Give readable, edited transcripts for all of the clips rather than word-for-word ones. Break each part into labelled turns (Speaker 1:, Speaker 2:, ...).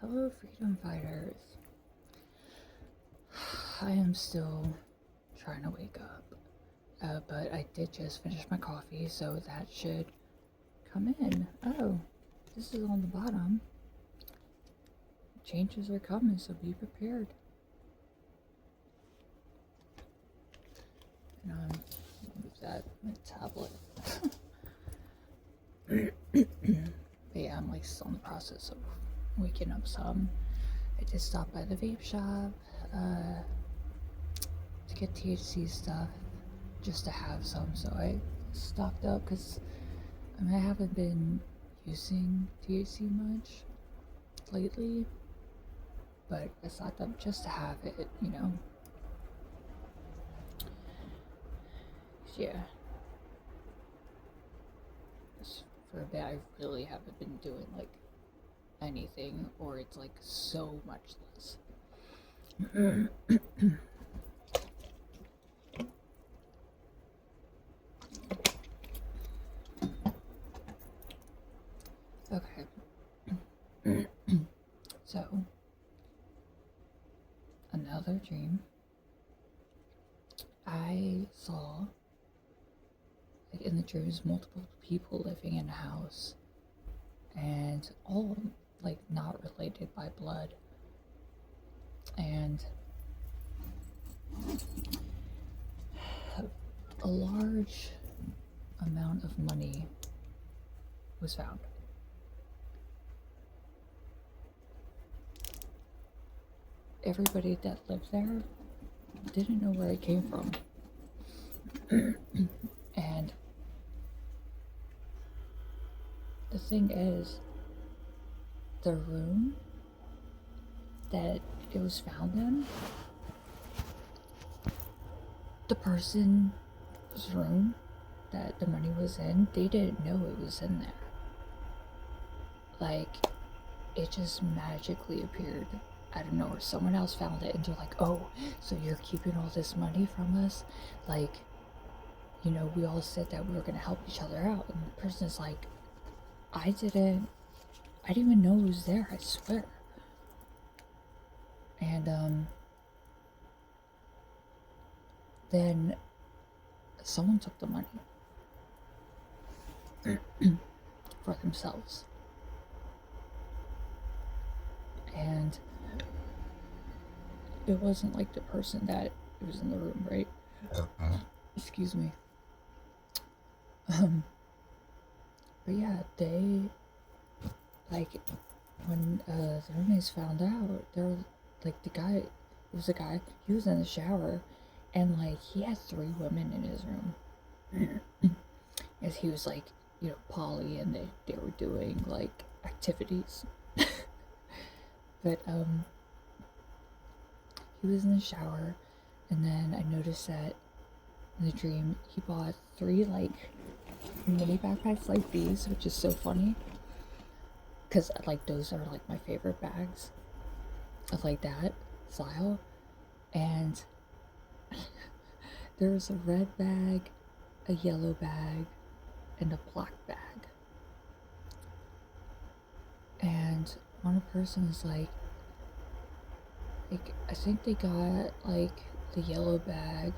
Speaker 1: Hello, freedom fighters. I am still trying to wake up, but I did just finish my coffee, so that should come in. Oh, this is on the bottom. Changes are coming, so be prepared. And move that my tablet. But yeah, I'm like still in the process of waking up some. I did stop by the vape shop to get THC stuff just to have some, so I stocked up because I haven't been using THC much lately, but I stocked up just to have it, Yeah. For a bit, I really haven't been doing like anything, or it's like so much less. Okay. So, another dream. I saw, like in the dreams, multiple people living in a house, and all like not related by blood. And a large amount of money was found. Everybody that lived there didn't know where it came from. And the thing is, the room that it was found in, the person's room that the money was in, they didn't know it was in there. Like, it just magically appeared out of nowhere. Someone else found it, and they're like, oh, so you're keeping all this money from us? Like, we all said that we were gonna help each other out. And the person's like, I didn't even know it was there, I swear. And then someone took the money for themselves. And it wasn't like the person that was in the room, right? Excuse me. But yeah, they, like, when the roommates found out, they're like, it was a guy, he was in the shower, and like, he had 3 women in his room. As he was like, poly, and they were doing like activities. But he was in the shower, and then I noticed that in the dream he bought 3 like mini backpacks like these, which is so funny because like those are like my favorite bags of like that style. And there was a red bag, a yellow bag, and a black bag. And one person was like, I think they got like the yellow bag,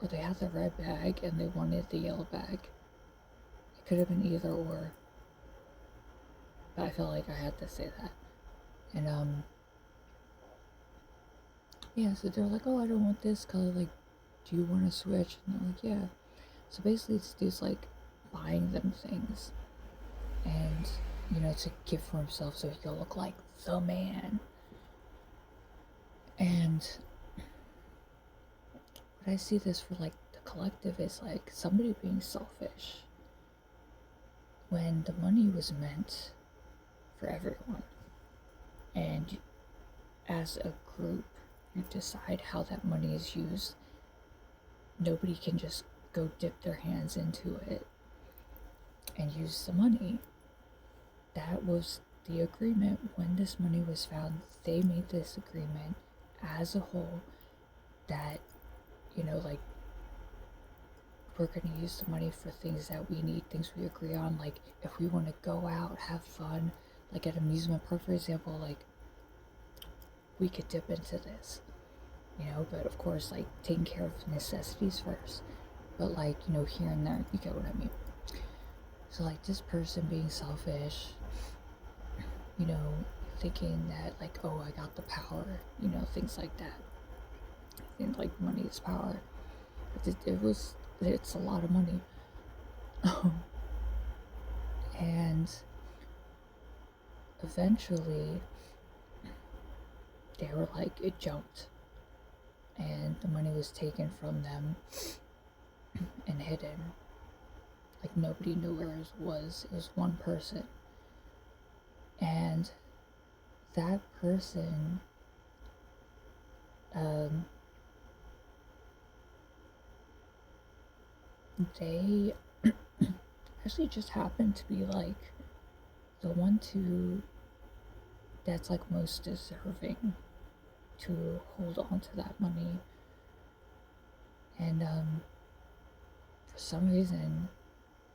Speaker 1: or they had the red bag and they wanted the yellow bag. It could have been either or, but I felt like I had to say that. And yeah, so they're like, oh, I don't want this color, like, do you want to switch? And they're like, yeah. So basically this dude's like buying them things, and to give for himself so he can look like the man. And what I see this for, like, the collective is like somebody being selfish when the money was meant for everyone. And as a group, you decide how that money is used. Nobody can just go dip their hands into it and use the money. That was the agreement when this money was found. They made this agreement as a whole that, like, we're going to use the money for things that we need, things we agree on. Like, if we want to go out, have fun, like at amusement park, for example, like we could dip into this, but of course, like taking care of necessities first. But like, here and there, you get what I mean. So like this person being selfish, you know, thinking that like, oh, I got the power, things like that. And like money is power. It's a lot of money. And eventually they were like, it jumped and the money was taken from them and hidden. Like nobody knew where it was. It was one person. And that person, they actually just happened to be like the one that's like most deserving to hold on to that money. And for some reason,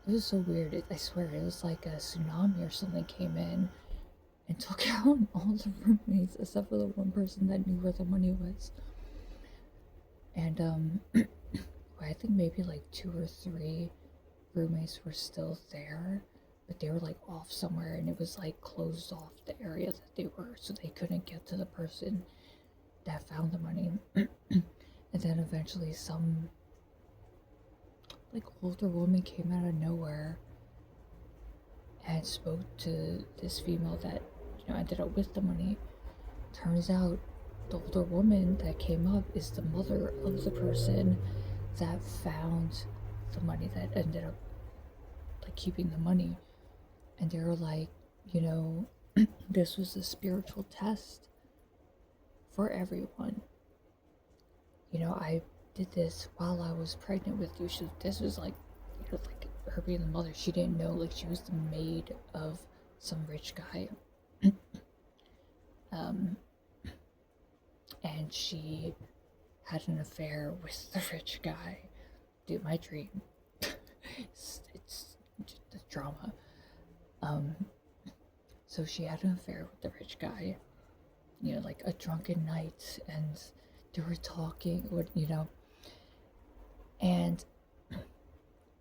Speaker 1: it was so weird. I swear, it was like a tsunami or something came in and took out all the roommates except for the one person that knew where the money was. And I think maybe like 2 or 3 roommates were still there, but they were like off somewhere, and it was like closed off the area that they were, so they couldn't get to the person that found the money. And then eventually some like older woman came out of nowhere and spoke to this female that ended up with the money. Turns out the older woman that came up is the mother of the person that found the money, that ended up like keeping the money. And they were like, this was a spiritual test for everyone. I did this while I was pregnant with you. This was like, like her being the mother. She didn't know, like she was the maid of some rich guy. And she had an affair with the rich guy. Dude, my dream. it's the drama. So she had an affair with the rich guy. Like a drunken night, and they were talking, and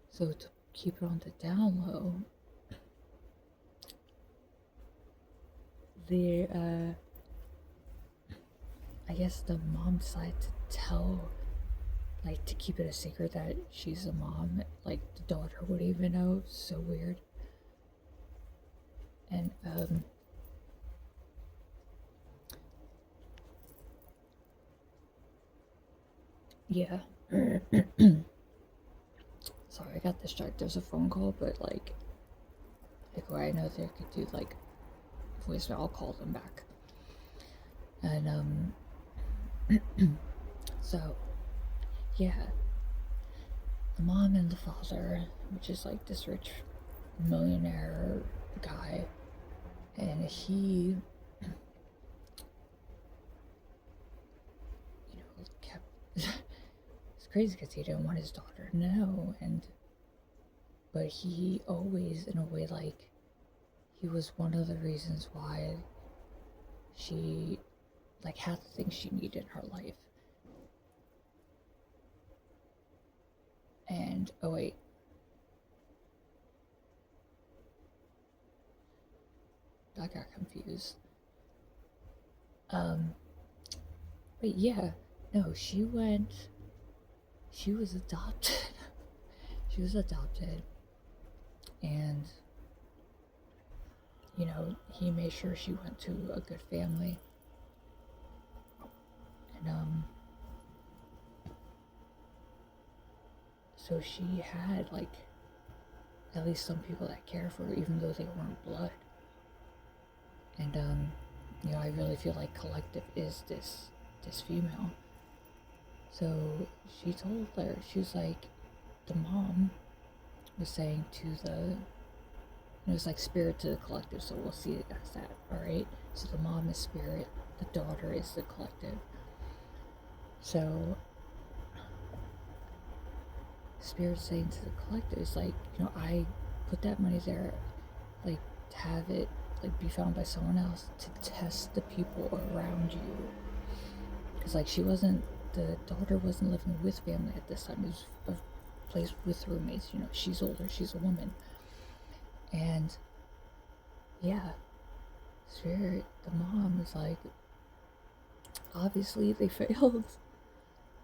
Speaker 1: so to keep it on the down low, I guess the mom decided to tell, like, to keep it a secret that she's a mom. Like, the daughter wouldn't even know. So weird. And yeah. Sorry, I got distracted. There's a phone call, but like where I know they could do like voicemail, I'll call them back. And so yeah, the mom and the father, which is like this rich millionaire guy, and he kept it's crazy because he didn't want his daughter to know, but he always, in a way, like he was one of the reasons why she like had the things she needed in her life. And oh wait, I got confused. But yeah, no, she was adopted. She was adopted, and he made sure she went to a good family. And so she had like at least some people that care for her, even though they weren't blood. And I really feel like Collective is this female. So she told her, she was like, the mom was saying to it was like spirit to the collective, so we'll see it as that, alright? So the mom is spirit, the daughter is the collective. So spirit saying to the collective is like, I put that money there, like, to have it like be found by someone else to test the people around you. Because like the daughter wasn't living with family at this time. It was a place with roommates. You know, she's older, she's a woman, and yeah, Spirit, the mom, is like, obviously they failed.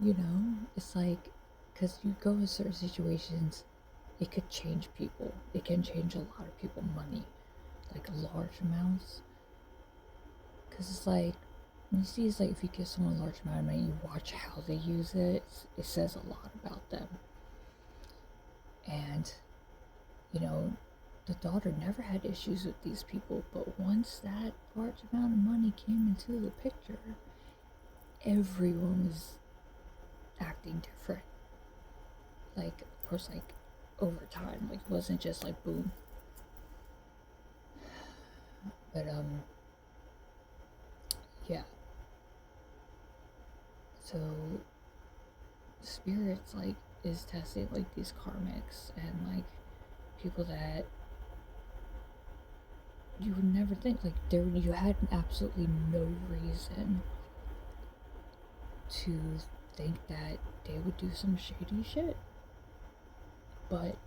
Speaker 1: You know, it's like, because you go in certain situations, it could change people. It can change a lot of people money, like large amounts. Because it's like, when you see, it's like if you give someone a large amount of money, you watch how they use it, it says a lot about them. And, you know, the daughter never had issues with these people, but once that large amount of money came into the picture, everyone was acting different. Like, of course, like, over time, like, it wasn't just like boom. But, yeah. So, spirits, like, is testing, like, these karmics and, like, people that you would never think, like, you had absolutely no reason to think that they would do some shady shit. But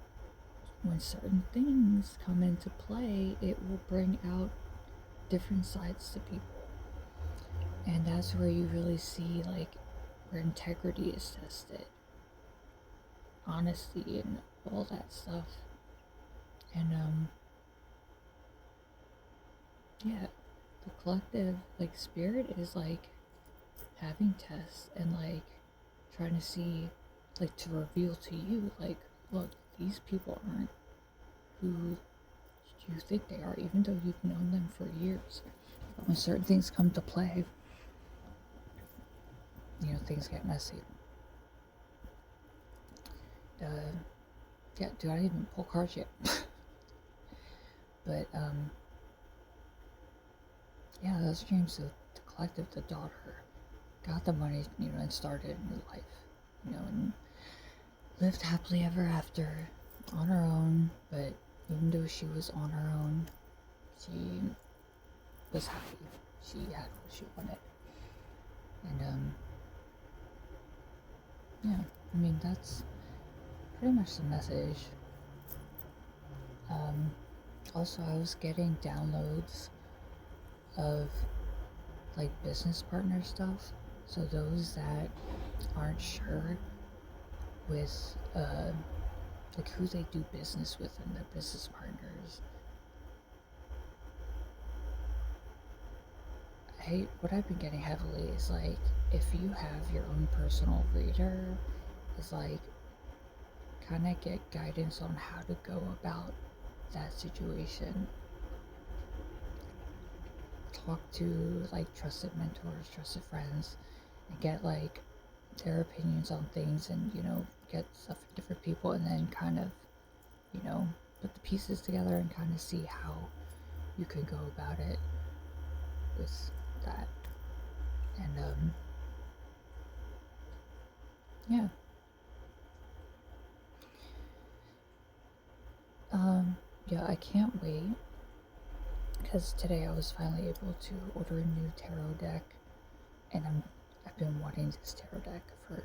Speaker 1: when certain things come into play, it will bring out different sides to people. And that's where you really see, like, where integrity is tested, honesty, and all that stuff. And, yeah, the collective, like, spirit is, like, having tests and, like, trying to see, like, to reveal to you, like, look, these people aren't who you think they are, even though you've known them for years. But when certain things come to play, you know, things get messy. Yeah, dude, I didn't even pull cards yet. But, yeah, those dreams of the collective, the daughter, got the money, you know, and started a new life, you know, and lived happily ever after on her own. But even though she was on her own, she was happy. She had what she wanted. And, yeah, I mean, that's pretty much the message. Also, I was getting downloads of, like, business partner stuff. So those that aren't sure with, like, who they do business with and their business partners, what I've been getting heavily is, like, if you have your own personal reader, is like, kind of get guidance on how to go about that situation. Talk to, like, trusted mentors, trusted friends, and get, like, their opinions on things, and, you know, get stuff from different people, and then kind of, you know, put the pieces together and kind of see how you can go about it with that. And, yeah. Yeah, I can't wait, because today I was finally able to order a new tarot deck, and I've been wanting this tarot deck for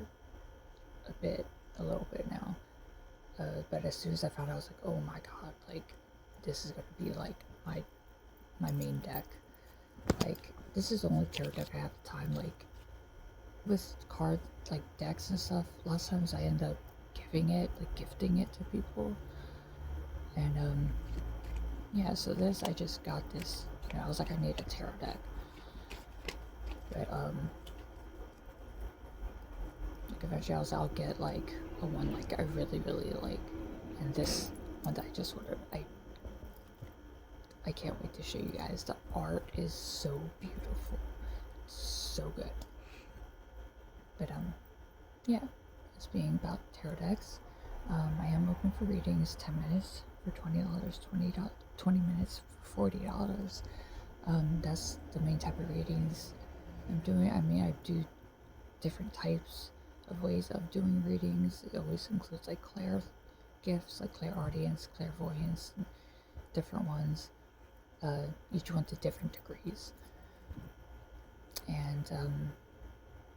Speaker 1: a little bit now. But as soon as I found out, I was like, oh my god, like, this is gonna be, like, my main deck. Like, this is the only tarot deck I have the time, like, with card, like, decks and stuff, a lot of times I end up gifting it to people. And, yeah, so I just got this, you know, I was like, I need a tarot deck. But, like, eventually I'll get, like, a one, like, I really, really like, and this one that I just ordered, I can't wait to show you guys. The art is so beautiful, so good. But, yeah, it's being about tarot decks. I am open for readings, 10 minutes for $20, 20 minutes for $40. That's the main type of readings I'm doing. I mean, I do different types of ways of doing readings. It always includes, like, clair gifts, like clairaudience, clairvoyance, different ones. each one to different degrees. And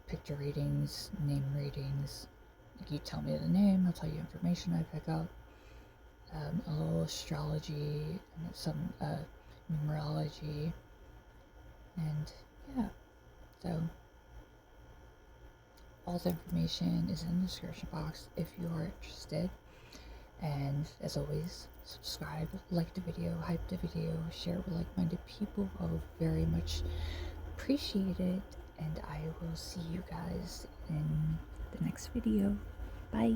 Speaker 1: picture readings, name readings. Like, you tell me the name, I'll tell you information I pick up. A little astrology and some numerology, and yeah. So all the information is in the description box if you are interested. And as always, subscribe, like the video, hype the video, share with like-minded people. I will very much appreciate it. And I will see you guys in the next video. Bye.